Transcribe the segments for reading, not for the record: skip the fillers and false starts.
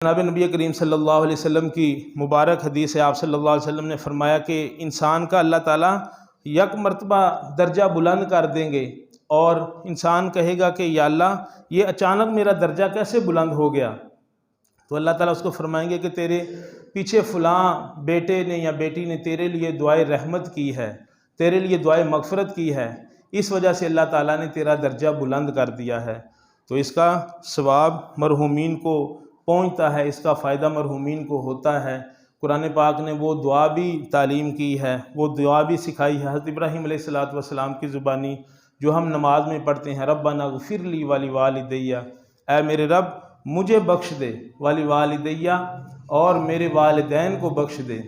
جناب نبی کریم صلی اللہ علیہ وسلم کی مبارک حدیث ہے، آپ صلی اللہ علیہ وسلم نے فرمایا کہ انسان کا اللہ تعالیٰ یک مرتبہ درجہ بلند کر دیں گے، اور انسان کہے گا کہ یا اللہ یہ اچانک میرا درجہ کیسے بلند ہو گیا؟ تو اللہ تعالیٰ اس کو فرمائیں گے کہ تیرے پیچھے فلاں بیٹے نے یا بیٹی نے تیرے لیے دعائے رحمت کی ہے، تیرے لیے دعائے مغفرت کی ہے، اس وجہ سے اللہ تعالیٰ نے تیرا درجہ بلند کر دیا ہے۔ تو اس کا ثواب مرحومین کو پہنچتا ہے، اس کا فائدہ مرحومین کو ہوتا ہے۔ قرآن پاک نے وہ دعا بھی تعلیم کی ہے، وہ دعا بھی سکھائی ہے حضرت ابراہیم علیہ السلام کی زبانی، جو ہم نماز میں پڑھتے ہیں، ربنا اغفر لی ولوالدی، اے میرے رب مجھے بخش دے، ولوالدی اور میرے والدین کو بخش دے،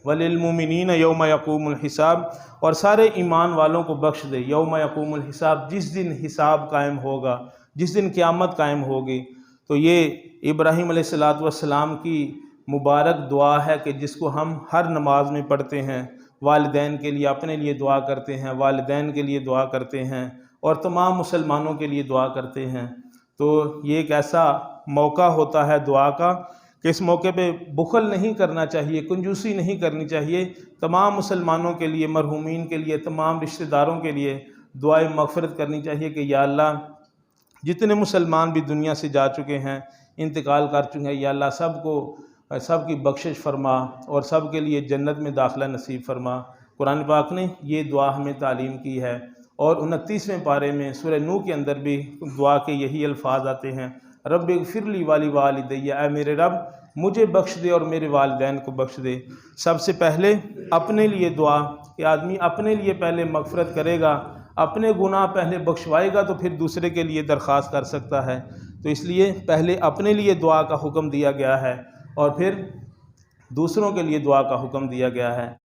وللمؤمنین یوم یقوم الحساب اور سارے ایمان والوں کو بخش دے، یوم یقوم الحساب جس دن حساب قائم ہوگا، جس دن قیامت قائم ہوگی۔ تو یہ ابراہیم علیہ السلام کی مبارک دعا ہے کہ جس کو ہم ہر نماز میں پڑھتے ہیں، والدین کے لیے، اپنے لیے دعا کرتے ہیں، والدین کے لیے دعا کرتے ہیں، اور تمام مسلمانوں کے لیے دعا کرتے ہیں۔ تو یہ ایک ایسا موقع ہوتا ہے دعا کا کہ اس موقع پہ بخل نہیں کرنا چاہیے، کنجوسی نہیں کرنی چاہیے، تمام مسلمانوں کے لیے، مرحومین کے لیے، تمام رشتہ داروں کے لیے دعائے مغفرت کرنی چاہیے کہ یا اللہ جتنے مسلمان بھی دنیا سے جا چکے ہیں، انتقال کر چکے ہیں، یا اللہ سب کی بخشش فرما اور سب کے لیے جنت میں داخلہ نصیب فرما۔ قرآن پاک نے یہ دعا ہمیں تعلیم کی ہے، اور 29ویں پارے میں سورہ نوح کے اندر بھی دعا کے یہی الفاظ آتے ہیں، رب اغفر لی ولوالدی، اے میرے رب مجھے بخش دے اور میرے والدین کو بخش دے۔ سب سے پہلے اپنے لیے دعا کہ آدمی اپنے لیے پہلے مغفرت کرے گا، اپنے گناہ پہلے بخشوائے گا تو پھر دوسرے کے لیے درخواست کر سکتا ہے۔ تو اس لیے پہلے اپنے لیے دعا کا حکم دیا گیا ہے، اور پھر دوسروں کے لیے دعا کا حکم دیا گیا ہے۔